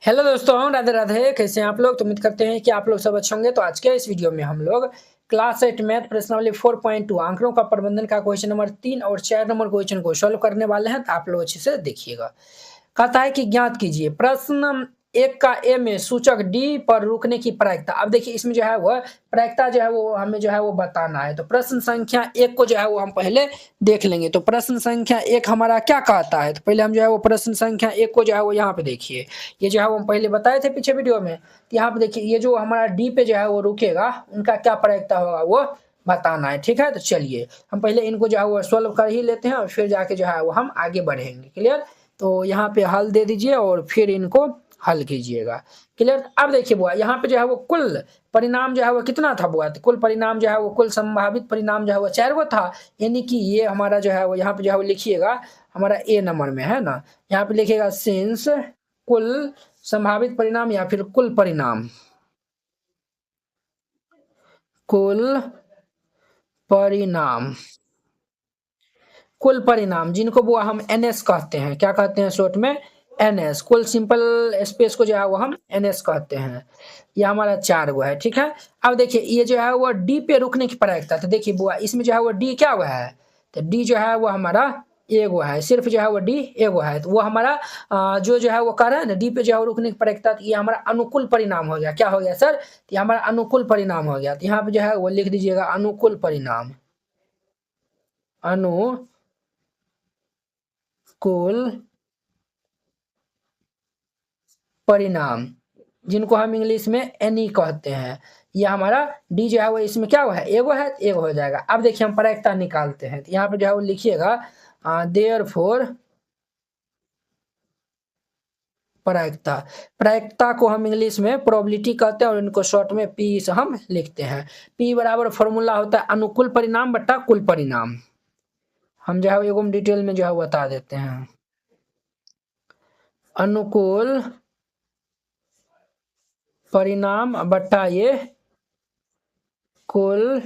Hello दोस्तों, राधे राधे। कैसे हैं आप लोग? तो उम्मीद करते हैं कि आप लोग सब अच्छे होंगे। तो आज के इस वीडियो में हम लोग क्लास 8 मैथ प्रश्नावली 4.2 आंकड़ों का प्रबंधन का क्वेश्चन नंबर 3 और 4 नंबर क्वेश्चन को सॉल्व करने वाले हैं। तो आप लोग अच्छे से देखिएगा। कहता है कि ज्ञात कीजिए प्रश्न 1 का ए में सूचक डी पर रुकने की प्रायिकता। अब देखिए इसमें जो है वह प्रायिकता जो है वो हमें जो है वो बताना है। तो प्रश्न संख्या 1 को जो है वो हम पहले देख लेंगे। तो प्रश्न संख्या 1 हमारा क्या कहता है? तो पहले हम जो है वो प्रश्न संख्या 1 को जो है वो यहाँ पे देखिए। ये जो है वो हम पहले बताए थे पीछे वीडियो में। तो यहाँ पे देखिए ये जो हमारा डी पे जो है वो रुकेगा, उनका क्या प्रायिकता होगा वो बताना है। ठीक है, तो चलिए हम पहले इनको जो है वो सॉल्व कर ही लेते हैं और फिर जाके जो है वो हम आगे बढ़ेंगे। क्लियर? तो यहाँ पे हल दे दीजिए और फिर इनको हल कीजिएगा। क्लियर? अब देखिए बुआ, यहाँ पे जो है वो कुल परिणाम जो है वो कितना था बुआ? तो कुल परिणाम जो है वो कुल संभावित परिणाम जो है वो 4 गो था। यानी कि ये हमारा जो है वो यहाँ पे जो है वो लिखिएगा, हमारा ए नंबर में है ना। यहाँ पे लिखिएगा सिंस कुल संभावित परिणाम या फिर कुल परिणाम, कुल परिणाम, कुल परिणाम जिनको वो हम एनएस कहते हैं। क्या कहते हैं शॉर्ट में? एनएस। कुल सिंपल स्पेस को जो है वो हम एनएस कहते हैं। ये हमारा 4 गो है। ठीक है, अब देखिए ये जो है वो डी पे रुकने की प्रायिकता। तो देखिए बुआ, इसमें जो है वो डी क्या हुआ है? तो डी जो है वो हमारा एगो है, सिर्फ जो है वो डी एगो है। तो वो हमारा जो है वो कह रहा है ना डी पे जो है वो रुकने की प्रायिकता। तो ये हमारा अनुकूल परिणाम हो गया। क्या हो गया सर? तो ये हमारा अनुकूल परिणाम हो गया। तो यहाँ पे जो है वो लिख दीजिएगा अनुकूल परिणाम, अनुकूल परिणाम, जिनको हम इंग्लिश में एनी कहते हैं। ये हमारा डी जो है वो इसमें क्या हुआ है? एगो है, एगो हो जाएगा। अब देखिए हम प्रायिकता निकालते हैं। तो यहाँ पे जो है वो लिखिएगा देयरफॉर प्रायिकता। प्रायिकता को हम इंग्लिश में प्रोबेबिलिटी कहते हैं और इनको शॉर्ट में पी से हम लिखते हैं। पी बराबर फॉर्मूला होता है अनुकूल परिणाम बट्टा कुल परिणाम। हम जो है एगो डिटेल में जो है बता देते हैं। अनुकूल परिणाम बट्टा ये कुल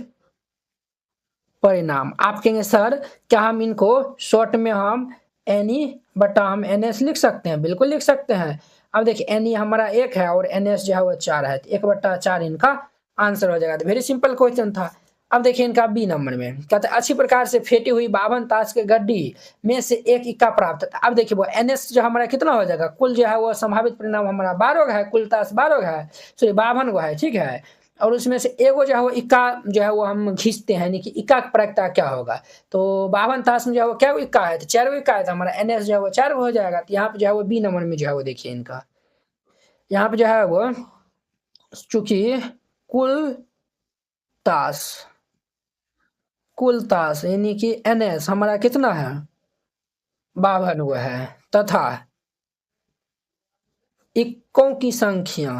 परिणाम। आप कहेंगे सर क्या हम इनको शॉर्ट में हम एनी बटा हम एनएस लिख सकते हैं? बिल्कुल लिख सकते हैं। अब देखिए एनी हमारा 1 है और एनएस जो है वो 4 है। तो 1/4 इनका आंसर हो जाएगा। तो वेरी सिंपल क्वेश्चन था। अब देखिए इनका बी नंबर में कहते हैं अच्छी प्रकार से फेटी हुई 52 ताश के गड्डी में से एक इक्का प्राप्त। अब देखिए वो एनएस जो हमारा कितना हो जाएगा? कुल जो है वो संभावित परिणाम हमारा 12 है, कुल ताश 12 है, सॉरी 52 गो है। ठीक है, और उसमें से एगो जो है वो इक्का जो है वो हम खींचते हैं, यानी कि इक्का की प्रायिकता क्या होगा? तो 52 ताश में जो है वो क्या इक्का है? तो 4 इक्का है। तो हमारा एनएस जो है वो 4 हो जाएगा। तो यहाँ पे जो है वो बी नंबर में जो है वो देखिए इनका यहाँ पे जो है वो चूंकि कुल ताश, कुल ताश यानी कि एनएस हमारा कितना है? 52 गो है तथा इक्कों की संख्या,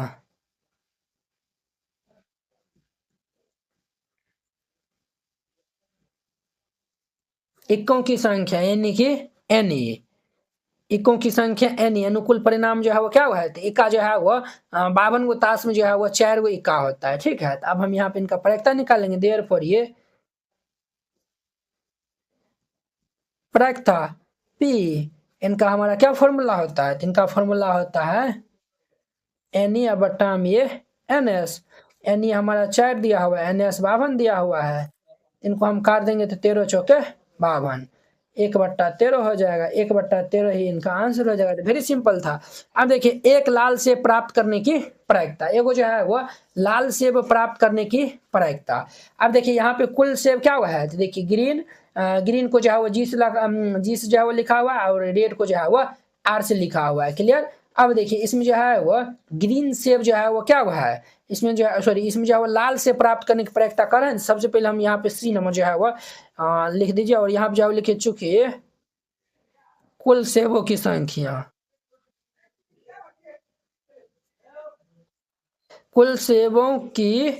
इक्कों की संख्या यानी कि एनी, इक्कों की संख्या एनी, अनुकूल परिणाम जो है वो क्या हुआ है? तो इक्का जो है वो 52 गो ताश में जो है वो 4 गो इक्का होता है। ठीक है, तो अब हम यहाँ पे इनका प्रायिकता निकालेंगे। देयरफॉर ये प्रायिकता पी, इनका हमारा क्या फॉर्मूला होता है? तो इनका फॉर्मूला होता है एनी बटा में ये एनएस। एनी हमारा 4 दिया हुआ है, एनएस 52 दिया हुआ है। इनको हम काट देंगे तो 13 चौके 52, 1/13 हो जाएगा। 1/13 ही इनका आंसर हो जाएगा। तो वेरी सिंपल था। अब देखिए एक लाल सेब प्राप्त करने की प्रायिकता, एगो जो है वो लाल सेब प्राप्त करने की प्रायिकता। अब देखिए यहाँ पे कुल सेब क्या हुआ है? तो देखिए ग्रीन, ग्रीन को जो है वो जी से जो है वो लिखा हुआ है और रेड को जो है वो आर से लिखा हुआ है। क्लियर? अब देखिए इसमें जो है वो ग्रीन सेब जो है वो क्या हुआ है? इसमें जो है सॉरी इसमें जो है वो लाल से प्राप्त करने की प्रायिकता कर रहे हैं। सबसे पहले हम यहाँ पे सी नंबर जो है वो लिख दीजिए और यहाँ पे जो है लिखे चुकी कुल सेबों की संख्या, कुल सेबों की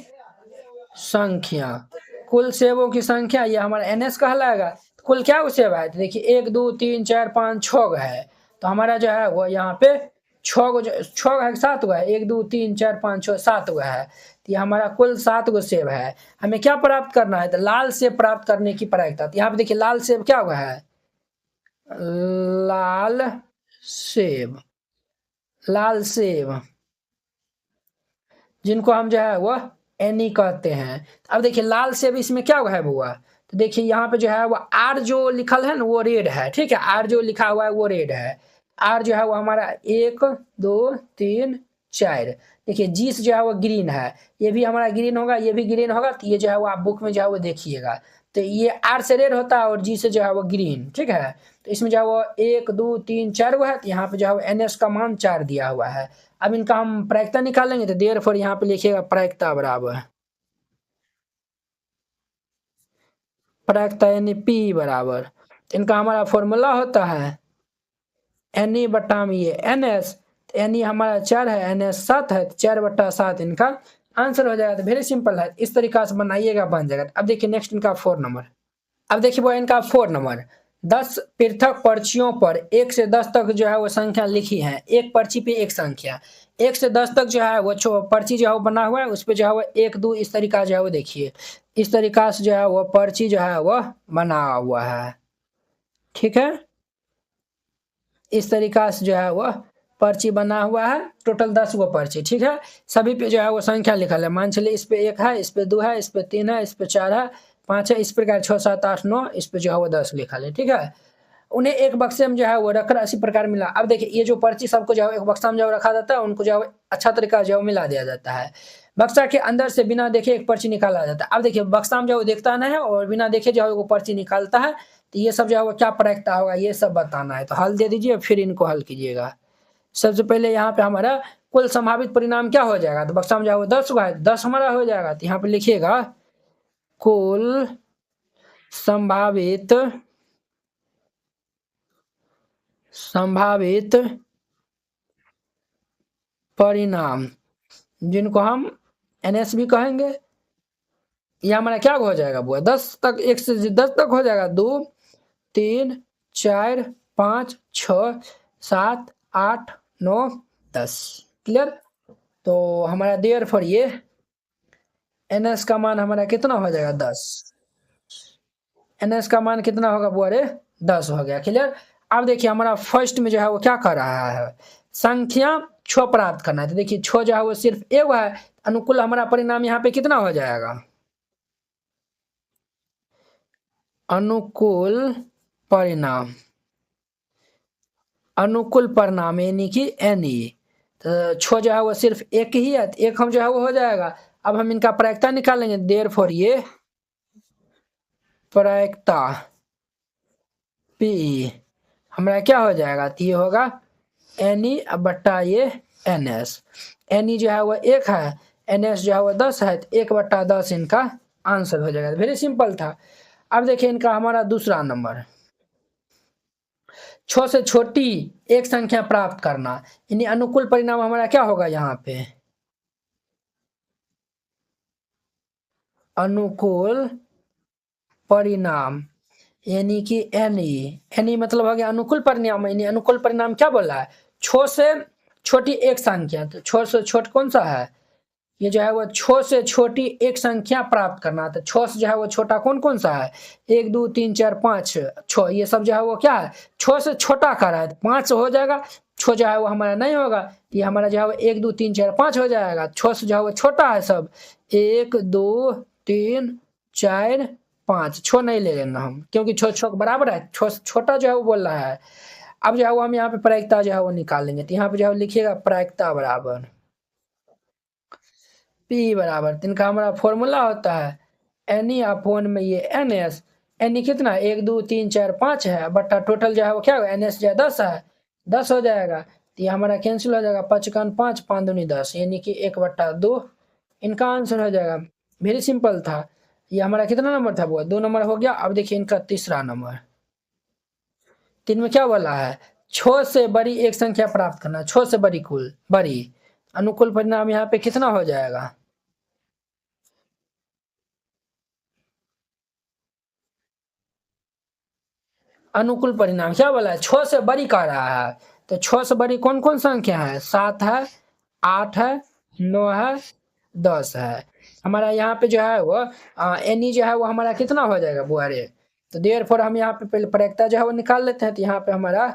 संख्या, कुल सेबों की संख्या ये हमारा एनएस कहलाएगा। कुल क्या वो सेब है? तो देखिए 1 2 3 4 5 6 है। तो हमारा जो है वो यहाँ पे 6 गो, 6 है 7 गो है, 1 2 3 4 5 6 7 गो है। तो ये हमारा कुल 7 गो सेब है। हमें क्या प्राप्त करना है? तो लाल सेब प्राप्त करने की प्रायिकता। तो यहाँ पे देखिए लाल सेब क्या हुआ है? लाल सेब, लाल सेब, जिनको हम जो है वह एनी कहते हैं। अब देखिए लाल सेब इसमें क्या है हुआ, तो देखिए यहाँ पे जो है वो आर जो लिखल है ना वो रेड है, ठीक है, आर जो लिखा हुआ है वो रेड है। आर जो है वो हमारा 1 2 3 4, देखिए जीस जो है वो ग्रीन है, ये भी हमारा ग्रीन होगा, ये भी ग्रीन होगा, तो ये जो है वो आप बुक में जो है वो देखिएगा, तो ये आर से रेड होता है और जी से जो है वो ग्रीन, ठीक है। तो इसमें जो है वो 1 2 3 4 वो है, तो यहाँ पे जो है वो एन एस का मान 4 दिया हुआ है। अब इनका हम प्रायिकता निकालेंगे, तो देर फॉर यहाँ पे लिखिएगा प्रायिकता बराबर, प्रायिकता यानी पी बराबर, इनका हमारा फॉर्मूला होता है एन ई बटा में ये एन एस, एन ई हमारा 4 है, एन एस 7 है, 4/7 इनका आंसर हो जाएगा। तो वेरी सिंपल है, इस तरीका से बनाइएगा बन जाएगा। अब देखिए नेक्स्ट इनका 4 नंबर, अब देखिए वो इनका 4 नंबर, 10 पृथक पर्चियों पर 1 से 10 तक जो है वो संख्या लिखी है, एक पर्ची पे एक संख्या, 1 से 10 तक जो है वो पर्ची जो है वो बना हुआ है, उस पर जो है वो 1 2 इस तरीका जो है वो देखिए, इस तरीका से जो है वो पर्ची जो है वह बना हुआ है, ठीक है। इस तरीका से जो है वह पर्ची बना हुआ है, टोटल 10 गो पर्ची, ठीक है। सभी पे जो है वो संख्या लिखल है, मान चलिए इस पे 1 है, इस पे 2 है, इस पे 3 है, इस पे 4 है, 5 है, इस प्रकार 6 7 8 9, इस पे जो है वो 10 लिखल है, ठीक है। उन्हें एक बक्से में जो है वो रखकर इसी प्रकार मिला। अब देखिए ये जो पर्ची सबको जो है एक बक्सा में जो रखा जाता है, उनको जो है अच्छा तरीका जो है मिला दिया जाता है। बक्सा के अंदर से बिना देखे एक पर्ची निकाला जाता है। अब देखिए बक्सा में जो देखता नहीं है और बिना देखे जो है वो पर्ची निकालता है, तो ये सब जो है वो क्या प्रायिकता होगा ये सब बताना है। तो हल दे दीजिए फिर इनको हल कीजिएगा। सबसे पहले यहाँ पे हमारा कुल संभावित परिणाम क्या हो जाएगा, तो बक्सा में जो है वो 10 हुआ है, 10 हमारा हो जाएगा, तो यहाँ पे लिखिएगा कुल संभावित परिणाम, जिनको हम एनएस भी कहेंगे, ये हमारा क्या हो जाएगा बुआ 10 तक, 1 से 10 तक हो जाएगा, 2 3 4 5 6 7 8 9 10, क्लियर। तो हमारा देयर फॉर ये एनएस का मान हमारा कितना हो जाएगा 10, एनएस का मान कितना होगा बुआ रे 10 हो गया, क्लियर। अब देखिए हमारा फर्स्ट में जो है वो क्या कर रहा है, संख्या छ प्राप्त करना है, तो देखिए छ जो है वो सिर्फ एक है, अनुकूल हमारा परिणाम यहाँ पे कितना हो जाएगा, अनुकूल परिणाम, अनुकूल परिणाम यानी कि एन ई, तो छ जो है वो सिर्फ एक ही है, तो एक हम जो है वो हो जाएगा। अब हम इनका प्रायिकता निकालेंगे, देयर फॉर ये प्रायिकता पी हमारा क्या हो जाएगा, तो ये होगा एन ई बट्टा ये एन एस, एन ई जो है वो 1 है, एन एस जो है वो 10 है, तो 1/10 इनका आंसर हो जाएगा। वेरी सिंपल था। अब देखिए इनका हमारा दूसरा नंबर, 6 से छोटी एक संख्या प्राप्त करना, यानी अनुकूल परिणाम हमारा क्या होगा यहाँ पे, अनुकूल परिणाम यानी कि एन ई मतलब हो गया अनुकूल परिणाम, यानी अनुकूल परिणाम क्या बोल रहा है, 6 से छोटी एक संख्या, तो 6 से छोट कौन सा है, ये जो है वो 6 से छोटी एक संख्या प्राप्त करना, तो 6 से जो है वो छोटा कौन कौन सा है, 1 2 3 4 5 6, ये सब जो है वो क्या है 6 से छोटा कर रहा है, 5 हो जाएगा, 6 जो है वो हमारा नहीं होगा, ये हमारा जो है वो 1 2 3 4 5 हो जाएगा, 6 से जो है वो छोटा है सब, 1 2 3 4 5, 6 नहीं ले लेना हम, क्योंकि 6 6 बराबर है, छोटा जो है वो बोल रहा है। अब जो है वो हम यहाँ पे प्रायिकता जो है वो निकालेंगे, तो यहाँ पे जो है लिखिएगा प्रायिकता बराबर पी बराबर, तो इनका हमारा फॉर्मूला होता है एन ई अपॉन में ये एन एस, एन ई कितना 1 2 3 4 5 है, बट्टा टोटल जो है वो क्या होगा एन एस जो है 10 है, 10 हो जाएगा, तो ये हमारा कैंसिल हो जाएगा, 5 5 5 दूनी 10, यानी कि 1/2 इनका आंसर हो जाएगा। वेरी सिंपल था। ये हमारा कितना नंबर था वो 2 नंबर हो गया। अब देखिए इनका तीसरा नंबर, 3 में क्या बोला है, 6 से बड़ी एक संख्या प्राप्त करना, 6 से बड़ी कुल बड़ी, अनुकूल परिणाम यहाँ पे कितना हो जाएगा, अनुकूल परिणाम क्या बोला है 6 से बड़ी कह रहा है, तो 6 से बड़ी कौन कौन संख्या है, 7 है, 8 है, 9 है, 10 है। हमारा यहाँ पे जो है वो एन ई जो है वो हमारा कितना हो जाएगा बुआरे, तो देयर फॉर हम यहाँ पे पहले प्रायिकता जो है वो निकाल लेते हैं, तो यहाँ पे हमारा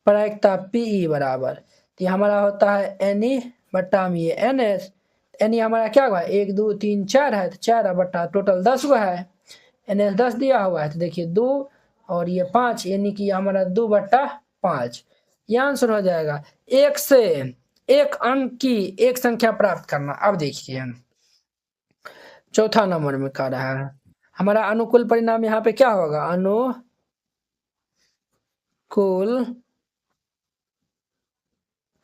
प्रायिकता पीई बराबर, तो ये हमारा होता है एनई बट्टा में ये एनएस। एनई हमारा क्या हुआ, 1 2 3 4 है, तो 4 बट्टा टोटल 10 हुआ है, एनएस 10 दिया हुआ है, तो देखिए 2 और ये 5, यानी कि हमारा 2/5 ये आंसर हो जाएगा। एक से एक अंक की एक संख्या प्राप्त करना। अब देखिए चौथा नंबर में कह रहा है हमारा अनुकूल परिणाम यहाँ पे क्या होगा, अनुकूल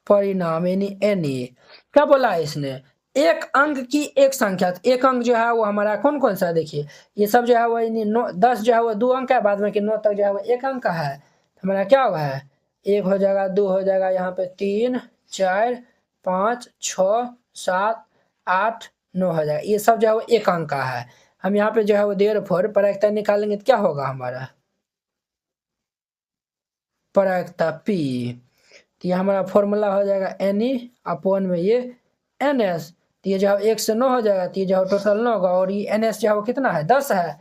परिणाम यानी एनए। क्या बोला है इसने, एक अंक की एक संख्या, तो एक अंक जो है वो हमारा कौन कौन सा, देखिए ये सब जो है वो 10 जो है वो 2 अंक है, बाद में कि 9 तक जो है वो 1 अंक का है, हमारा क्या हुआ है 1 हो जाएगा, 2 हो जाएगा, यहाँ पे 3 4 5 6 7 8 9 हो जाएगा, ये सब जो है वो 1 अंक का है। हम यहाँ पे जो है वो देयरफॉर प्रायिकता निकालेंगे तो क्या होगा हमारा प्रायिकता पी, तो ये हमारा फॉर्मूला हो जाएगा एनई अपॉन में ये एनएस, तो ये जो है 1 से 9 हो जाएगा, तो ये जो है टोटल 9 होगा, और ये एनएस जो है वो कितना है 10 है,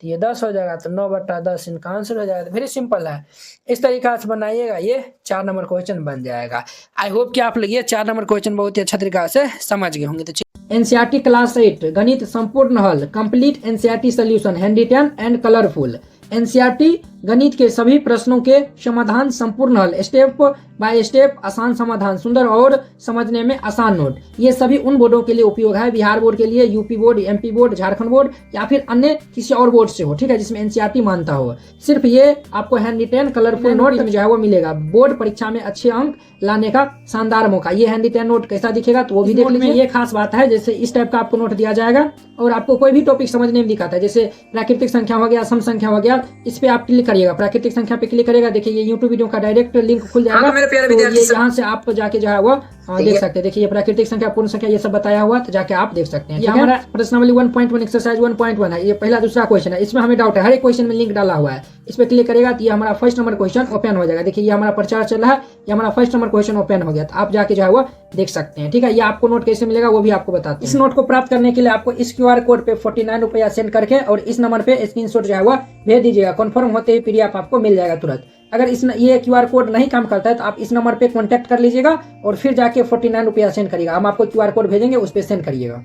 तो ये 10 हो जाएगा, तो 9/10 इनका आंसर हो जाएगा। तो वेरी सिंपल है, इस तरीका से बनाइएगा, ये 4 नंबर क्वेश्चन बन जाएगा। आई होप कि आप लोग ये 4 नंबर क्वेश्चन बहुत ही अच्छा तरीका से समझ गए होंगे। तो एनसीईआरटी क्लास 8 गणित संपूर्ण हल complete NCERT solution handwritten and colourful. NCERT गणित के सभी प्रश्नों के समाधान संपूर्ण हल, स्टेप बाय स्टेप आसान समाधान, सुंदर और समझने में आसान नोट। ये सभी उन बोर्डों के लिए उपयोग है, बिहार बोर्ड के लिए, UP board, MP board, Jharkhand board या फिर अन्य किसी और बोर्ड से हो, ठीक है, जिसमें एनसीईआरटी मानता हो। सिर्फ ये आपको हैंड रिटन कलरफुल नोट जो है वो मिलेगा, बोर्ड परीक्षा में अच्छे अंक लाने का शानदार मौका। ये हैंड रिटन नोट कैसा दिखेगा तो वो भी देख लीजिए। ये खास बात है, जैसे इस टाइप का आपको नोट दिया जाएगा और आपको कोई भी टॉपिक समझने में दिखाता है, जैसे प्राकृतिक संख्या हो गया, सम संख्या हो गया, इस पे आप क्लिक करिएगा, प्राकृतिक संख्या पे क्लिक करिएगा, देखिए ये यूट्यूब वीडियो का डायरेक्ट लिंक खुल जाएगा, तो ये यहाँ से आप जाके जो है वो देख सकते हैं। देखिए ये प्राकृतिक संख्या, पूर्ण संख्या, ये सब बताया हुआ, तो जाके आप देख सकते हैं। ये हमारा प्रश्नावली 1.1 एक्सरसाइज 1.1 है, ये पहला दूसरा क्वेश्चन है, इसमें हमें डाउट है, हर एक क्वेश्चन में लिंक डाला हुआ है, इस पे क्लिक करेगा तो ये हमारा फर्स्ट नंबर क्वेश्चन ओपन हो जाएगा। देखिए ये हमारा प्रचार चल रहा है, ये हमारा फर्स्ट नंबर क्वेश्चन ओपन हो गया, तो आप जाके जो है वो देख सकते हैं, ठीक है। ये आपको नोट कैसे मिलेगा वो भी आपको बताते हैं। इस नोट को प्राप्त करने के लिए आपको इस क्यूआर कोड पे 49 रुपया सेंड करके और इस नंबर पे स्क्रीनशॉट जो है वो भेज दीजिएगा, कन्फर्म होते ही पीडीएफ आपको मिल जाएगा तुरंत। अगर ये क्यूआर कोड नहीं काम करता है तो आप इस नंबर पे कांटेक्ट कर लीजिएगा और फिर जाके 49 रुपया सेंड करिएगा, हम आपको क्यूआर कोड भेजेंगे, उस पर सेंड करिएगा।